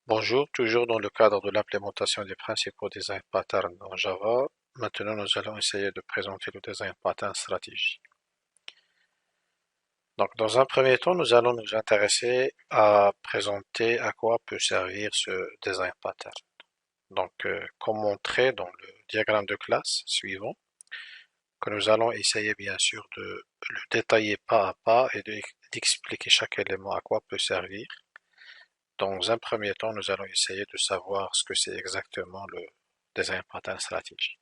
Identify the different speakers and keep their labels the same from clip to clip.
Speaker 1: Bonjour, toujours dans le cadre de l'implémentation des principaux design patterns en Java. Maintenant, nous allons essayer de présenter le design pattern stratégie. Donc, dans un premier temps, nous allons nous intéresser à présenter à quoi peut servir ce design pattern. Donc, comme montré dans le diagramme de classe suivant, que nous allons essayer bien sûr de le détailler pas à pas et d'expliquer chaque élément à quoi peut servir. Dans un premier temps, nous allons essayer de savoir ce que c'est exactement le design pattern stratégie.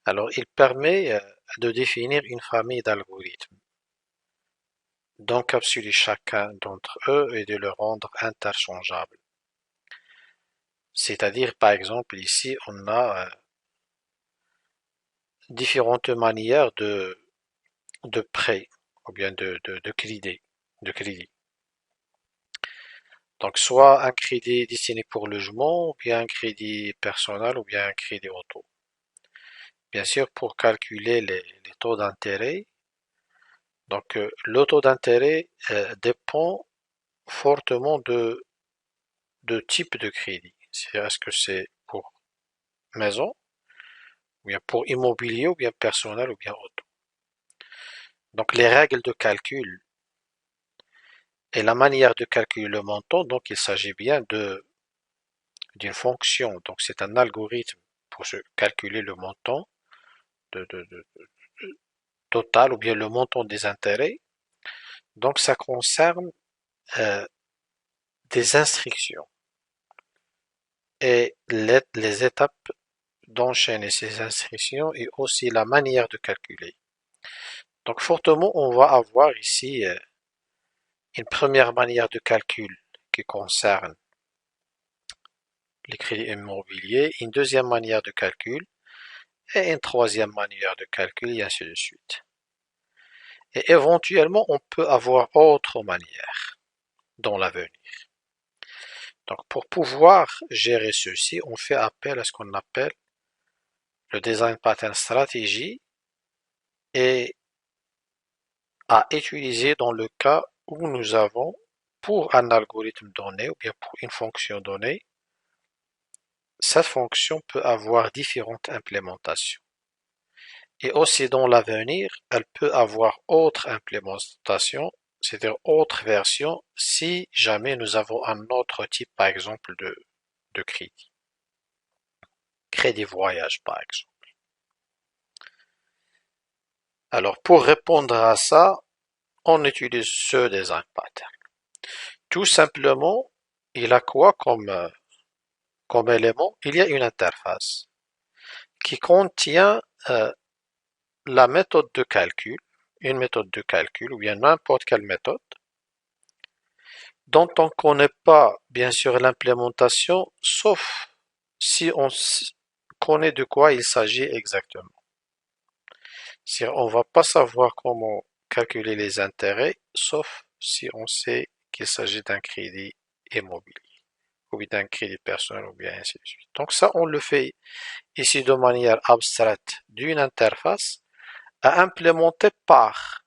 Speaker 1: Alors, il permet de définir une famille d'algorithmes, d'encapsuler chacun d'entre eux et de le rendre interchangeable. C'est-à-dire, par exemple, ici, on a différentes manières de prêt ou bien de crédit, de crédit. Donc, soit un crédit destiné pour le logement, ou bien un crédit personnel, ou bien un crédit auto. Bien sûr, pour calculer les taux d'intérêt, donc le taux d'intérêt dépend fortement de type de crédit. Est-ce que c'est pour maison, ou bien pour immobilier, ou bien personnel, ou bien auto. Donc les règles de calcul et la manière de calculer le montant, donc il s'agit bien d'une fonction. Donc c'est un algorithme pour se calculer le montant de total, ou bien le montant des intérêts. Donc ça concerne euh, des instructions et les étapes d'enchaîner ces instructions et aussi la manière de calculer. Donc fortement, on va avoir ici une première manière de calcul qui concerne les crédits immobiliers, une deuxième manière de calcul et une troisième manière de calcul et ainsi de suite. Et éventuellement, on peut avoir autre manière dans l'avenir. Donc pour pouvoir gérer ceci, on fait appel à ce qu'on appelle le design pattern stratégie et à utiliser dans le cas où nous avons pour un algorithme donné ou bien pour une fonction donnée, cette fonction peut avoir différentes implémentations. Et aussi dans l'avenir, elle peut avoir autre implémentation, c'est-à-dire autre version, si jamais nous avons un autre type, par exemple, de crédit. Crédit voyage, par exemple. Alors, pour répondre à ça, on utilise ce design pattern. Tout simplement, il a quoi comme élément? Il y a une interface qui contient la méthode de calcul, une méthode de calcul ou bien n'importe quelle méthode, dont on ne connaît pas bien sûr l'implémentation, sauf si on connaît de quoi il s'agit exactement. On ne va pas savoir comment calculer les intérêts, sauf si on sait qu'il s'agit d'un crédit immobilier, ou bien d'un crédit personnel, ou bien ainsi de suite. Donc ça, on le fait ici de manière abstraite d'une interface à implémenter par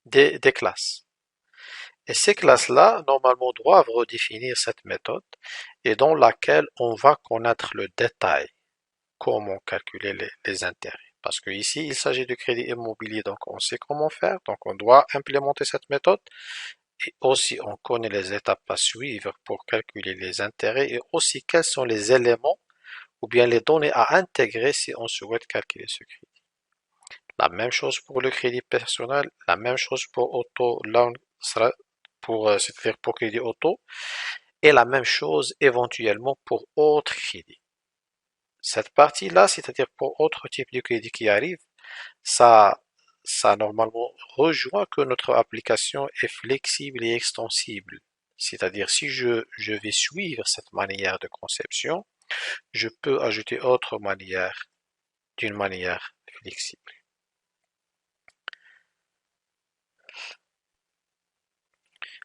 Speaker 1: des classes. Et ces classes-là, normalement, doivent redéfinir cette méthode et dans laquelle on va connaître le détail, comment calculer les intérêts. Parce que ici, il s'agit de crédit immobilier, donc on sait comment faire, donc on doit implémenter cette méthode. Et aussi, on connaît les étapes à suivre pour calculer les intérêts et aussi quels sont les éléments ou bien les données à intégrer si on souhaite calculer ce crédit. La même chose pour le crédit personnel, la même chose pour auto loan, c'est-à-dire pour crédit auto, et la même chose éventuellement pour autres crédits. Cette partie-là, c'est-à-dire pour autre type de crédit qui arrive, ça, ça normalement rejoint que notre application est flexible et extensible. C'est-à-dire si je vais suivre cette manière de conception, je peux ajouter autre manière d'une manière flexible.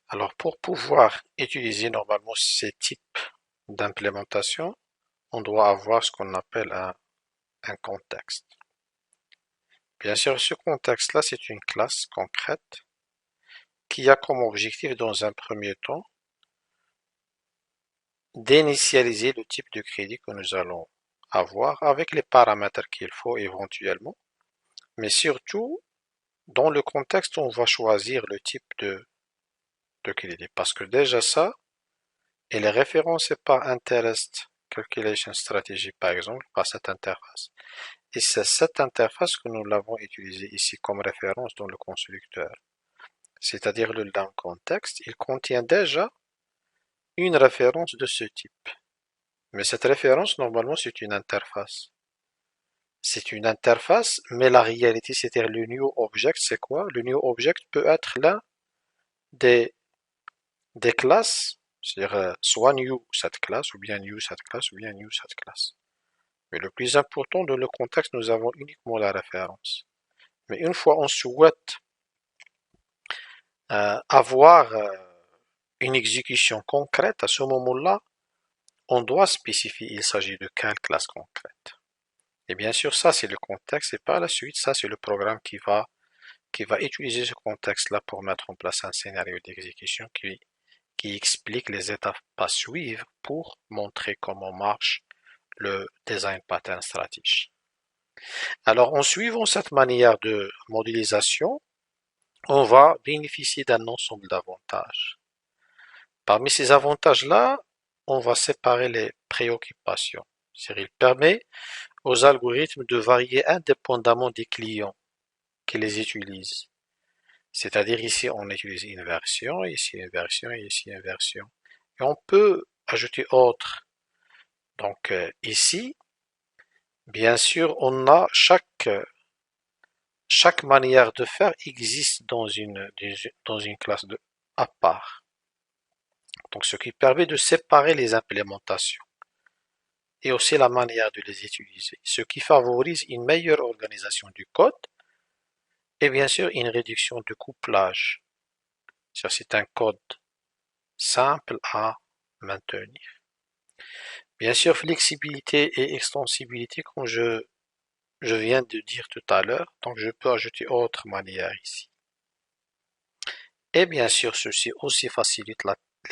Speaker 1: Alors pour pouvoir utiliser normalement ces types d'implémentation, on doit avoir ce qu'on appelle un contexte. Bien sûr, ce contexte-là, c'est une classe concrète qui a comme objectif dans un premier temps d'initialiser le type de crédit que nous allons avoir avec les paramètres qu'il faut éventuellement, mais surtout dans le contexte où on va choisir le type de crédit. Parce que déjà ça, il est référencé par Interest Calculation Strategy, par exemple, par cette interface. Et c'est cette interface que nous l'avons utilisée ici comme référence dans le constructeur. C'est-à-dire le down context, il contient déjà une référence de ce type. Mais cette référence, normalement, c'est une interface. C'est une interface, mais la réalité, c'est-à-dire le new object, c'est quoi? Le new object peut être l'un des, des classes, c'est-à-dire soit new cette classe, ou bien new cette classe, ou bien new cette classe. Mais le plus important, dans le contexte, nous avons uniquement la référence. Mais une fois on souhaite avoir une exécution concrète, à ce moment-là, on doit spécifier il s'agit de quelle classe concrète. Et bien sûr, ça c'est le contexte, et par la suite, ça c'est le programme qui va utiliser ce contexte-là pour mettre en place un scénario d'exécution qui explique les étapes à suivre pour montrer comment marche le design pattern stratégie. Alors, en suivant cette manière de modélisation, on va bénéficier d'un ensemble d'avantages. Parmi ces avantages-là, on va séparer les préoccupations. C'est-à-dire, il permet aux algorithmes de varier indépendamment des clients qui les utilisent. C'est-à-dire ici, on utilise une version, ici une version et ici une version. Et on peut ajouter autre. Donc ici, bien sûr, on a chaque manière de faire existe dans une classe à part. Donc ce qui permet de séparer les implémentations et aussi la manière de les utiliser, ce qui favorise une meilleure organisation du code et bien sûr une réduction de couplage. C'est un code simple à maintenir. Bien sûr, flexibilité et extensibilité, comme je viens de dire tout à l'heure, donc je peux ajouter autre manière ici. Et bien sûr, ceci aussi facilite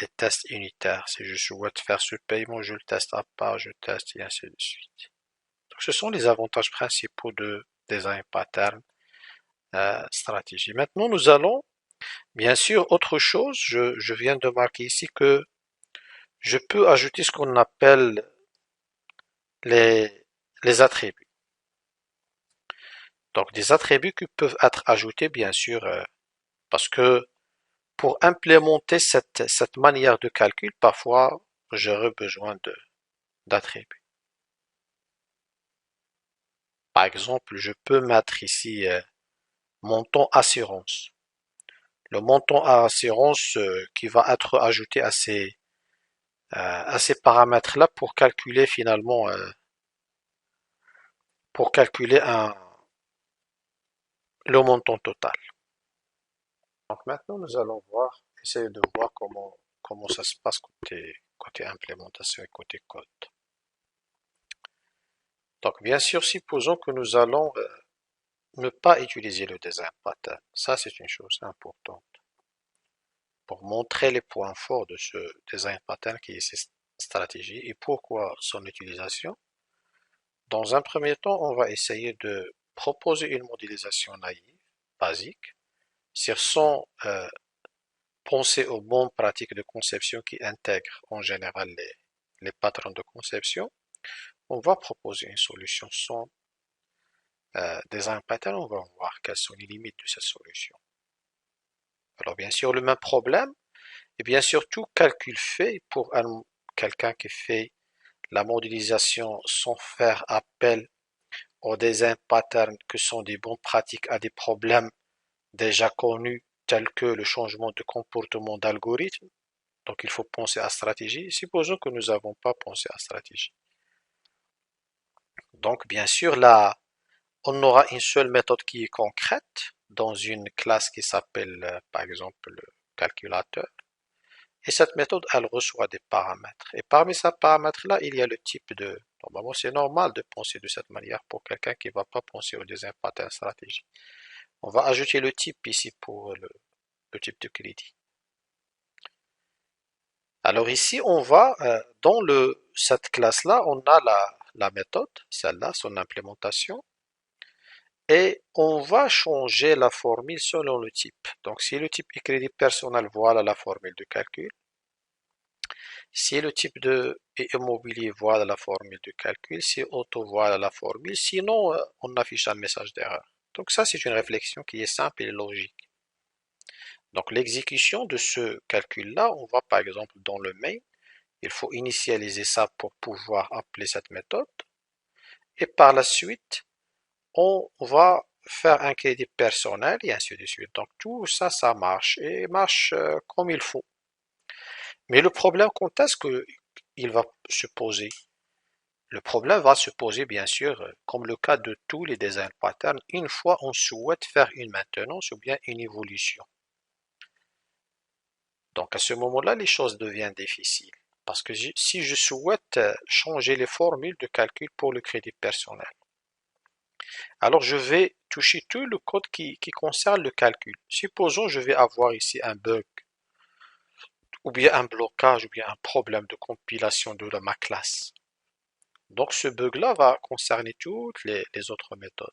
Speaker 1: les tests unitaires. Si je souhaite faire ce paiement, je le teste à part, je teste et ainsi de suite. Donc, ce sont les avantages principaux de design pattern stratégie. Maintenant, nous allons, bien sûr, autre chose, je viens de marquer ici que je peux ajouter ce qu'on appelle les, les attributs. Donc, des attributs qui peuvent être ajoutés, bien sûr, parce que pour implémenter cette manière de calcul, parfois, j'aurai besoin d'attributs. Par exemple, je peux mettre ici montant assurance. Le montant assurance qui va être ajouté à ces paramètres-là pour calculer finalement, pour calculer le montant total. Donc maintenant, nous allons essayer de voir comment ça se passe côté implémentation et côté code. Donc bien sûr, supposons que nous allons ne pas utiliser le design pattern. Ça, c'est une chose importante. Pour montrer les points forts de ce design pattern qui est cette stratégie et pourquoi son utilisation, dans un premier temps, on va essayer de proposer une modélisation naïve, basique, sans penser aux bonnes pratiques de conception qui intègrent en général les patrons de conception. On va proposer une solution sans design pattern, on va voir quelles sont les limites de cette solution. Alors bien sûr, le même problème, et bien sûr tout calcul fait pour quelqu'un qui fait la modélisation sans faire appel aux design patterns que sont des bonnes pratiques à des problèmes déjà connus tels que le changement de comportement d'algorithme. Donc il faut penser à stratégie. Supposons que nous n'avons pas pensé à stratégie. Donc bien sûr là, on aura une seule méthode qui est concrète dans une classe qui s'appelle par exemple le calculateur. Et cette méthode, elle reçoit des paramètres. Et parmi ces paramètres-là, il y a le type de... Normalement, c'est normal de penser de cette manière pour quelqu'un qui ne va pas penser au design pattern stratégie. On va ajouter le type ici pour le type de crédit. Alors ici, on va, dans cette classe-là, on a la méthode, celle-là, son implémentation, et on va changer la formule selon le type. Donc si le type est crédit personnel, voilà la formule de calcul. Si le type de est immobilier, voilà la formule de calcul. Si auto, voilà la formule. Sinon, on affiche un message d'erreur. Donc ça, c'est une réflexion qui est simple et logique. Donc l'exécution de ce calcul-là, on va par exemple dans le main, il faut initialiser ça pour pouvoir appeler cette méthode. Et par la suite, on va faire un crédit personnel et ainsi de suite. Donc tout ça, ça marche et marche comme il faut. Mais le problème, quand est-ce qu'il va se poser? Le problème va se poser, bien sûr, comme le cas de tous les design patterns, une fois on souhaite faire une maintenance ou bien une évolution. Donc à ce moment-là, les choses deviennent difficiles. Parce que si je souhaite changer les formules de calcul pour le crédit personnel, alors je vais toucher tout le code qui concerne le calcul. Supposons je vais avoir ici un bug, ou bien un blocage, ou bien un problème de compilation de ma classe. Donc ce bug-là va concerner toutes les autres méthodes.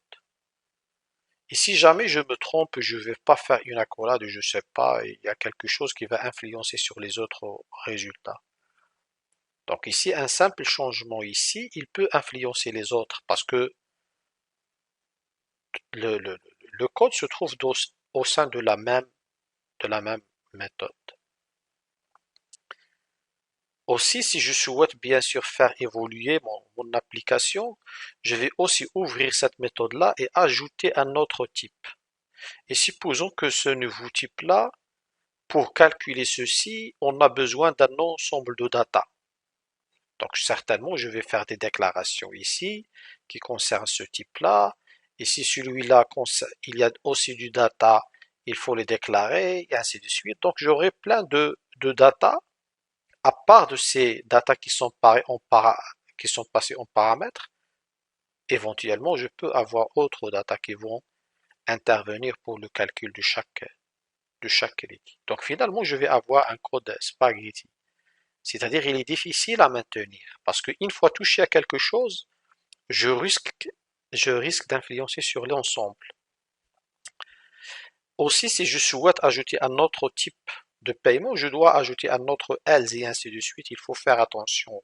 Speaker 1: Et si jamais je me trompe, je ne vais pas faire une accolade, je ne sais pas, il y a quelque chose qui va influencer sur les autres résultats. Donc ici, un simple changement ici, il peut influencer les autres parce que le, le- le code se trouve au sein de la même méthode. Aussi, si je souhaite bien sûr faire évoluer mon application, je vais aussi ouvrir cette méthode-là et ajouter un autre type. Et supposons que ce nouveau type-là, pour calculer ceci, on a besoin d'un ensemble de data. Donc certainement, je vais faire des déclarations ici qui concernent ce type-là. Et si celui-là, il y a aussi du data, il faut les déclarer, et ainsi de suite. Donc j'aurai plein de data, à part de ces data qui sont passés en paramètres. Éventuellement, je peux avoir autres data qui vont intervenir pour le calcul de chaque crédit. Donc finalement, je vais avoir un code spaghetti. C'est-à-dire, il est difficile à maintenir parce qu'une fois touché à quelque chose, je risque, je risque d'influencer sur l'ensemble. Aussi, si je souhaite ajouter un autre type de paiement, je dois ajouter un autre else et ainsi de suite. Il faut faire attention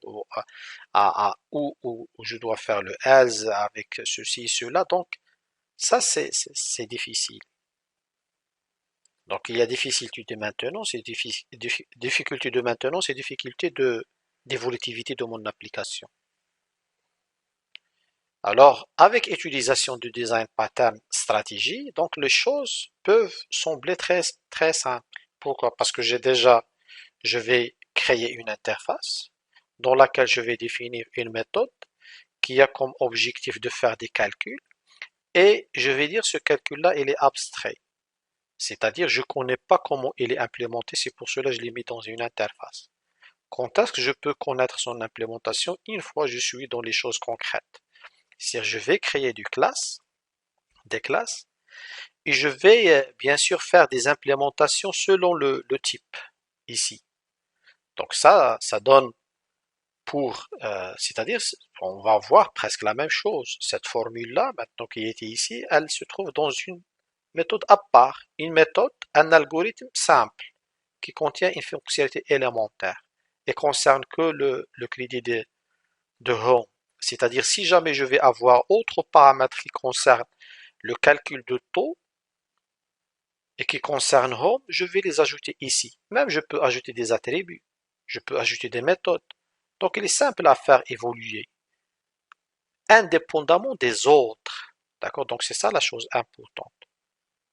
Speaker 1: à où je dois faire le else avec ceci et cela. Donc, ça, c'est difficile. Donc, il y a difficulté de maintenance et difficulté de maintenance et difficulté d'évolutivité de mon application. Alors, avec utilisation du design pattern stratégie, donc les choses peuvent sembler très, très simples. Pourquoi? Parce que je vais créer une interface dans laquelle je vais définir une méthode qui a comme objectif de faire des calculs et je vais dire ce calcul-là, il est abstrait. C'est-à-dire, je ne connais pas comment il est implémenté, c'est pour cela que je l'ai mis dans une interface. Quand est-ce que je peux connaître son implémentation une fois que je suis dans les choses concrètes? C'est-à-dire, je vais créer des classes, et je vais bien sûr faire des implémentations selon le type ici. Donc ça donne c'est-à-dire, on va voir presque la même chose. Cette formule-là, maintenant qui était ici, elle se trouve dans une méthode à part, une méthode, un algorithme simple qui contient une fonctionnalité élémentaire et concerne que le crédit de home. C'est-à-dire, si jamais je vais avoir autre paramètre qui concerne le calcul de taux et qui concerne home, je vais les ajouter ici. Même je peux ajouter des attributs, je peux ajouter des méthodes. Donc il est simple à faire évoluer, indépendamment des autres. D'accord? Donc c'est ça la chose importante.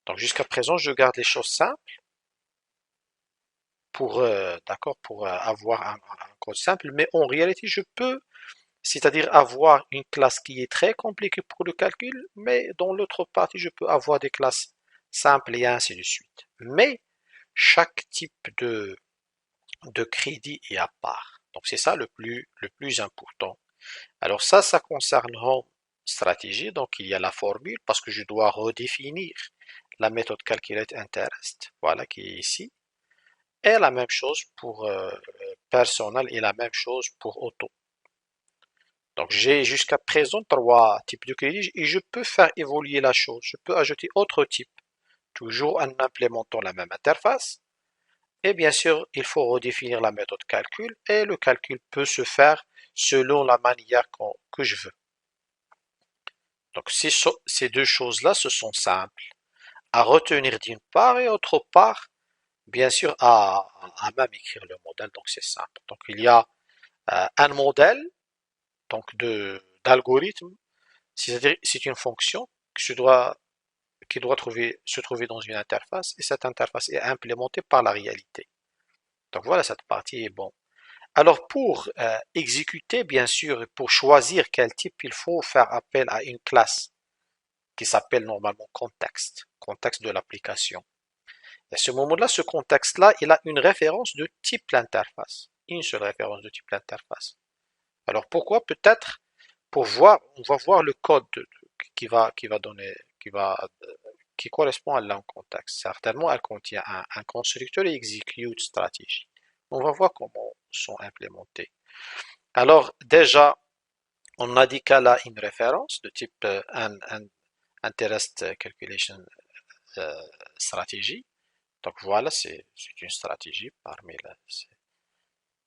Speaker 1: Donc jusqu'à présent, je garde les choses simples pour avoir un code simple, mais en réalité, je peux, c'est-à-dire avoir une classe qui est très compliquée pour le calcul, mais dans l'autre partie, je peux avoir des classes simples et ainsi de suite. Mais chaque type de crédit est à part. Donc c'est ça le plus important. Alors ça concerne Home Strategy. Donc il y a la formule parce que je dois redéfinir la méthode Calculate Interest, voilà qui est ici. Et la même chose personnel et la même chose pour auto. Donc j'ai jusqu'à présent trois types de crédits et je peux faire évoluer la chose. Je peux ajouter autre type, toujours en implémentant la même interface. Et bien sûr, il faut redéfinir la méthode calcul et le calcul peut se faire selon la manière que je veux. Donc ces deux choses-là, ce sont simples à retenir d'une part et autre part, bien sûr, à même écrire le modèle. Donc c'est simple. Donc il y a un modèle donc d'algorithme, c'est-à-dire c'est une fonction qui doit se trouver dans une interface et cette interface est implémentée par la réalité. Donc voilà, cette partie est bon. Alors pour exécuter, bien sûr, pour choisir quel type, il faut faire appel à une classe qui s'appelle normalement contexte, contexte de l'application. Et à ce moment-là, ce contexte-là, il a une référence de type l'interface, une seule référence de type l'interface. Alors pourquoi? Peut-être pour voir, on va voir le code qui va donner, qui correspond à la contexte. Certainement, elle contient un constructeur et execute stratégie. On va voir comment sont implémentés. Alors déjà, on a dit qu'elle a une référence de type interest calculation euh, stratégie. Donc voilà, c'est une stratégie parmi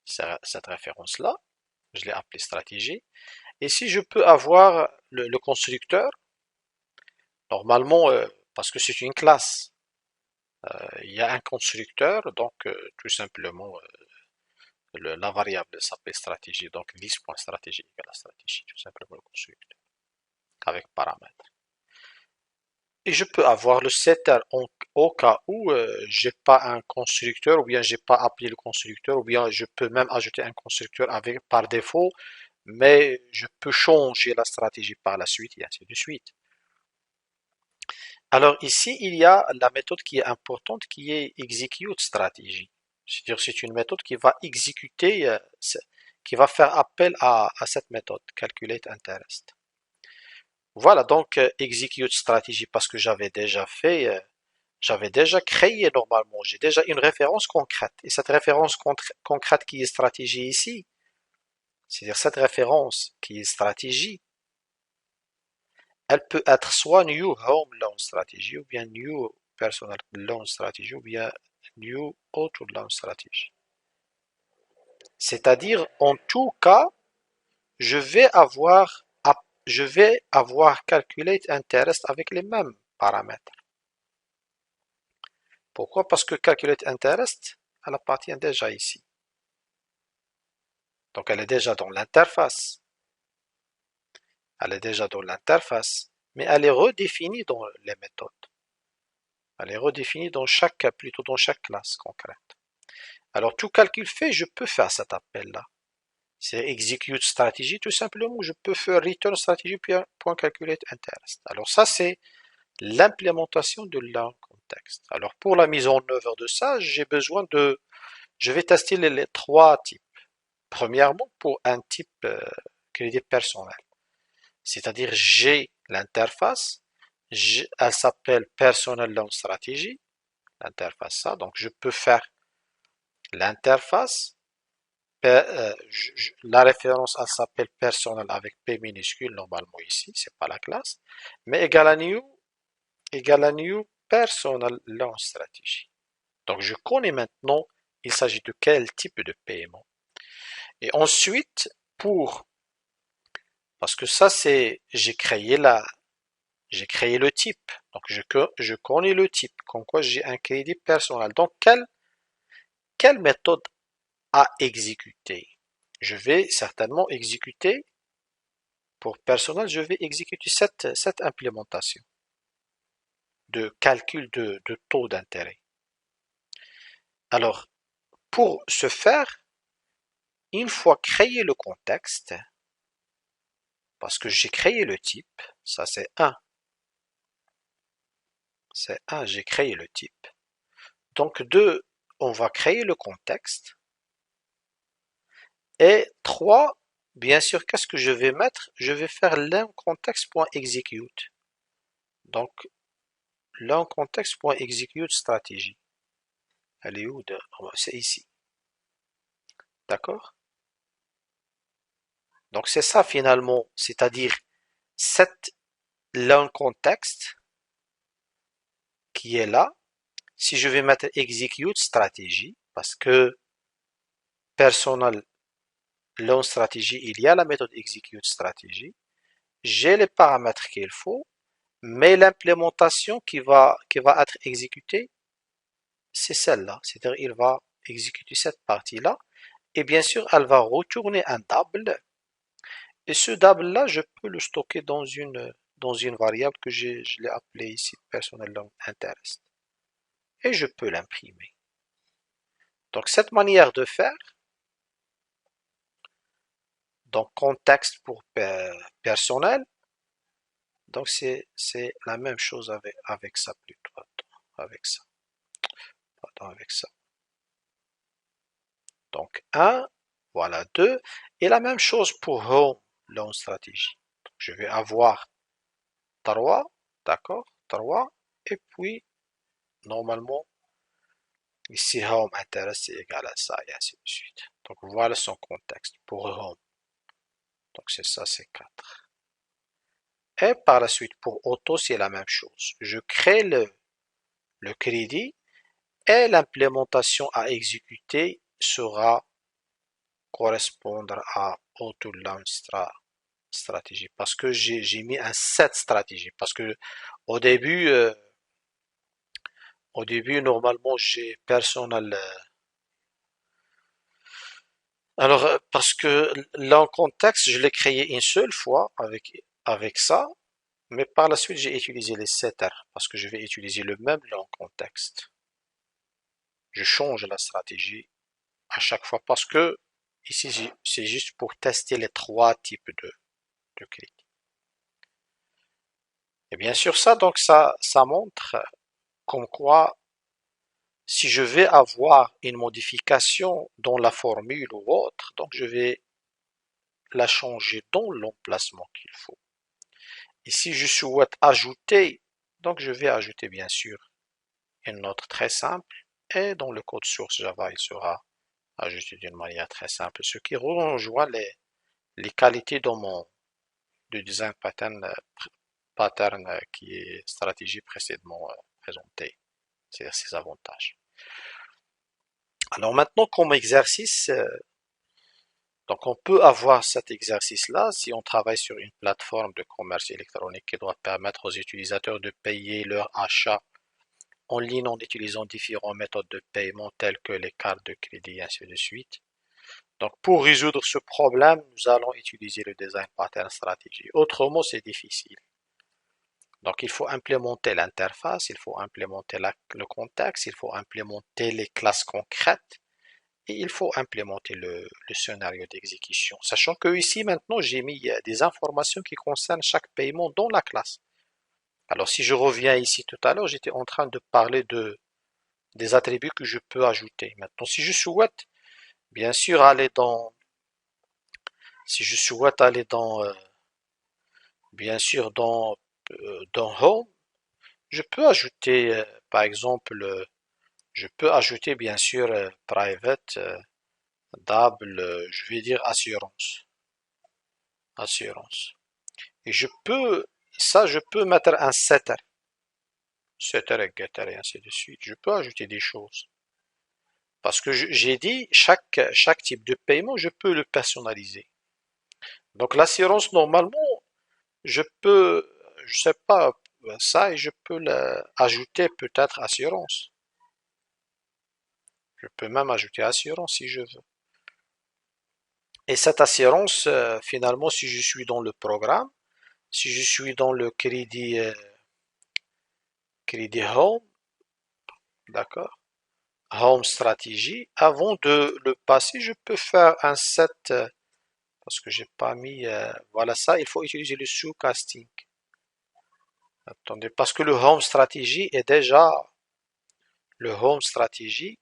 Speaker 1: cette référence-là. Je l'ai appelée stratégie. Et si je peux avoir le constructeur, normalement, parce que c'est une classe, il y a un constructeur, donc tout simplement, la variable s'appelle stratégie, donc list.stratégie égale la stratégie, tout simplement le constructeur, avec paramètres. Et je peux avoir le setter au cas où j'ai pas un constructeur, ou bien j'ai pas appelé le constructeur, ou bien je peux même ajouter un constructeur avec par défaut, mais je peux changer la stratégie par la suite, et ainsi de suite. Alors ici, il y a la méthode qui est importante, qui est execute stratégie. C'est-à-dire c'est une méthode qui va exécuter, qui va faire appel à cette méthode, calculate interest. Voilà, donc execute stratégie parce que j'avais déjà fait, j'avais déjà créé normalement, j'ai déjà une référence concrète. Et cette référence concrète qui est stratégie ici, c'est-à-dire cette référence qui est stratégie, elle peut être soit New Home Loan Strategy, ou bien New Personal Loan Strategy, ou bien New Auto Loan Strategy. C'est-à-dire, en tout cas, je vais avoir, je vais avoir Calculate Interest avec les mêmes paramètres. Pourquoi? Parce que Calculate Interest, elle appartient déjà ici. Donc, elle est déjà dans l'interface. Elle est déjà dans l'interface, mais elle est redéfinie dans les méthodes. Elle est redéfinie plutôt dans chaque classe concrète. Alors, tout calcul fait, je peux faire cet appel-là. C'est execute stratégie, tout simplement. Je peux faire return strategy.calculate interest. Alors, ça, c'est l'implémentation de la contexte. Alors, pour la mise en œuvre de ça, je vais tester les trois types. Premièrement, pour un type crédit personnel. C'est-à-dire, j'ai l'interface, elle s'appelle Personal Loan Strategy, l'interface ça, donc je peux faire l'interface, la référence elle s'appelle Personal avec P minuscule normalement ici, c'est pas la classe, mais égale à new Personal Loan Strategy. Donc je connais maintenant il s'agit de quel type de paiement. Et ensuite, parce que ça c'est, j'ai créé le type. Donc, je connais le type, comme quoi j'ai un crédit personnel. Donc, quelle méthode à exécuter? Je vais certainement exécuter, pour personnel, je vais exécuter cette implémentation de calcul de taux d'intérêt. Alors, pour ce faire, une fois créé le contexte, parce que j'ai créé le type, ça c'est 1. C'est 1, j'ai créé le type. Donc 2, on va créer le contexte. Et 3, bien sûr, qu'est-ce que je vais mettre? Je vais faire l'enContext.execute. Donc, l'enContext.execute stratégie. Elle est où? C'est ici. D'accord? Donc c'est ça finalement, c'est-à-dire cette long contexte qui est là. Si je vais mettre execute stratégie, parce que personnel long stratégie, il y a la méthode execute stratégie, j'ai les paramètres qu'il faut, mais l'implémentation qui va être exécutée, c'est celle-là. C'est-à-dire il va exécuter cette partie-là, et bien sûr, elle va retourner un double, et ce double-là, je peux le stocker dans une variable que je l'ai appelée ici personnel long interest, et je peux l'imprimer. Donc cette manière de faire, donc contexte pour personnel, donc c'est la même chose avec ça plutôt. Avec ça. Pardon, avec ça. Donc un, voilà 2, et la même chose pour home loan stratégie. Donc, je vais avoir 3, d'accord, 3, et puis normalement ici home interest c'est égal à ça et ainsi de suite. Donc voilà son contexte pour home. Donc c'est ça, c'est 4. Et par la suite pour auto c'est la même chose. Je crée le crédit et l'implémentation à exécuter sera correspondre à auto launch stratégie parce que j'ai mis un set stratégie parce que au début normalement j'ai personnel alors parce que là en contexte je l'ai créé une seule fois avec ça, mais par la suite j'ai utilisé les setters parce que je vais utiliser le même là en contexte. Je change la stratégie à chaque fois parce que ici c'est juste pour tester les trois types de crédit. Et bien sûr ça donc ça montre comme quoi si je vais avoir une modification dans la formule ou autre, donc je vais la changer dans l'emplacement qu'il faut. Et si je souhaite ajouter, donc je vais ajouter bien sûr une note très simple et dans le code source Java il sera ajusté d'une manière très simple, ce qui rejoint les qualités dans mon de design pattern qui est stratégie précédemment présentée, c'est-à-dire ses avantages. Alors maintenant comme exercice, donc on peut avoir cet exercice-là si on travaille sur une plateforme de commerce électronique qui doit permettre aux utilisateurs de payer leurs achats en ligne en utilisant différentes méthodes de paiement telles que les cartes de crédit et ainsi de suite. Donc pour résoudre ce problème, nous allons utiliser le design pattern stratégie. Autrement, c'est difficile. Donc il faut implémenter l'interface, il faut implémenter le contexte, il faut implémenter les classes concrètes et il faut implémenter le scénario d'exécution. Sachant que ici maintenant j'ai mis des informations qui concernent chaque paiement dans la classe. Alors si je reviens ici tout à l'heure, j'étais en train de parler des attributs que je peux ajouter. Maintenant si je souhaite bien sûr aller dans si je souhaite aller dans bien sûr dans Home, je peux ajouter par exemple je peux ajouter bien sûr private double je vais dire assurance. Et je peux mettre un setter et getter et ainsi de suite. Je peux ajouter des choses. Parce que j'ai dit, chaque type de paiement, je peux le personnaliser. Donc l'assurance, normalement, je peux, je sais pas, ça, et je peux ajouter peut-être assurance. Je peux même ajouter assurance si je veux. Et cette assurance, finalement, si je suis dans le programme, si je suis dans le crédit home, d'accord? Home stratégie. Avant de le passer, je peux faire un set parce que j'ai pas mis. Voilà ça, il faut utiliser le sous-casting. Attendez, parce que le home stratégie est déjà le home stratégie.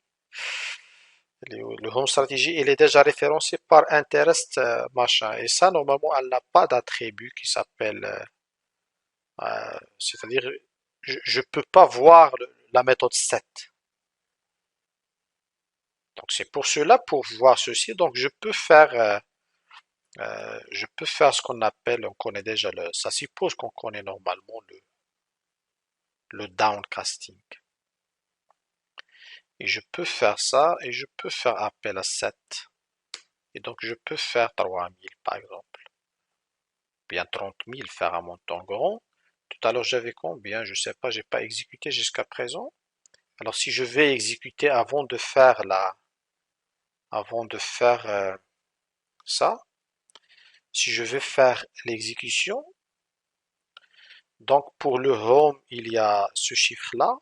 Speaker 1: Le home stratégie, il est déjà référencé par interest machin. Et ça, normalement, elle n'a pas d'attribut qui s'appelle. C'est-à-dire, je peux pas voir la méthode set. Donc c'est pour cela, pour voir ceci, donc je peux faire ce qu'on appelle, on connaît déjà ça suppose qu'on connaît normalement le downcasting. Et je peux faire ça et je peux faire appel à 7. Et donc je peux faire 3000 par exemple. Bien 30 000, faire un montant grand. Tout à l'heure j'avais combien? Je sais pas, j'ai pas exécuté jusqu'à présent. Alors si je vais exécuter avant de faire ça, si je vais faire l'exécution, donc pour le home il y a ce chiffre là,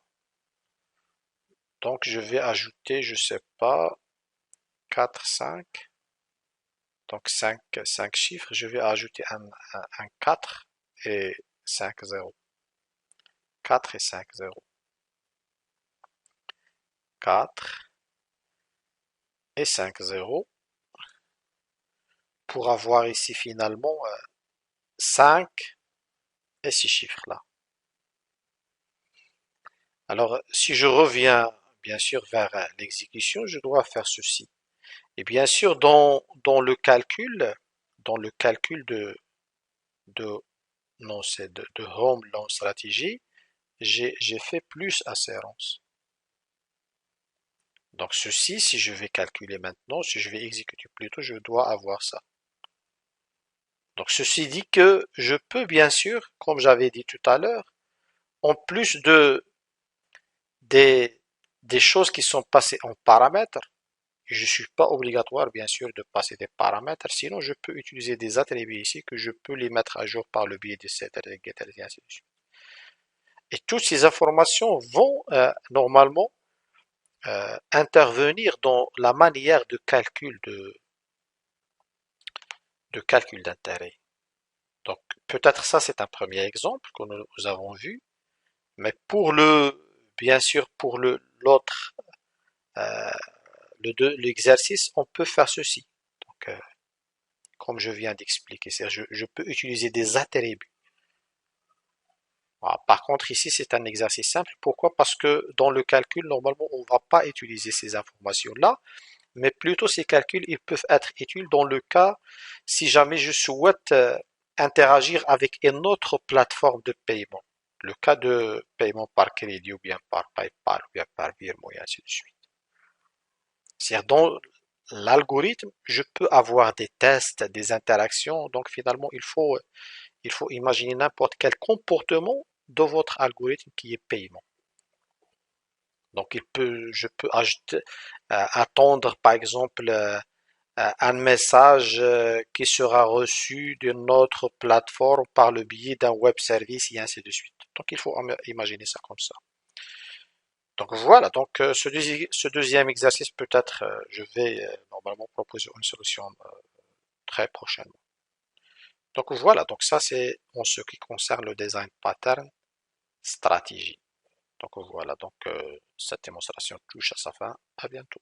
Speaker 1: donc je vais ajouter, je sais pas, 4, 5, donc 5 chiffres, je vais ajouter un 4 et 5 0. 4 et 5 0. 4 et 5 0 pour avoir ici finalement 5 et ces chiffres-là. Alors, si je reviens bien sûr vers l'exécution, je dois faire ceci. Et bien sûr, dans le calcul de non, c'est de home loan strategy, j'ai fait plus assurance. Donc ceci, si je vais calculer maintenant, si je vais exécuter plutôt, je dois avoir ça. Donc ceci dit que je peux bien sûr, comme j'avais dit tout à l'heure, en plus des, des choses qui sont passées en paramètres, je ne suis pas obligatoire bien sûr de passer des paramètres, sinon je peux utiliser des attributs ici que je peux les mettre à jour par le biais de setter, de getter et ainsi de suite. Et toutes ces informations vont normalement intervenir dans la manière de calcul d'intérêt. Donc peut-être ça c'est un premier exemple que nous avons vu, mais bien sûr pour l'autre, euh, l'exercice, on peut faire ceci. Donc, comme je viens d'expliquer, je peux utiliser des attributs. Voilà. Par contre, ici, c'est un exercice simple. Pourquoi? Parce que dans le calcul, normalement, on ne va pas utiliser ces informations-là, mais plutôt ces calculs, ils peuvent être utiles dans le cas si jamais je souhaite interagir avec une autre plateforme de paiement. Le cas de paiement par crédit ou bien par PayPal ou bien par virement et ainsi de suite. C'est-à-dire dans l'algorithme, je peux avoir des tests, des interactions. Donc finalement, il faut imaginer n'importe quel comportement de votre algorithme qui est paiement. Donc je peux attendre par exemple un message qui sera reçu d'une autre plateforme par le biais d'un web service et ainsi de suite. Donc il faut imaginer ça comme ça. Donc voilà, donc ce deuxième exercice peut-être je vais normalement proposer une solution très prochainement. Donc voilà, donc ça c'est en ce qui concerne le design pattern stratégie. Donc voilà, donc cette démonstration touche à sa fin. À bientôt.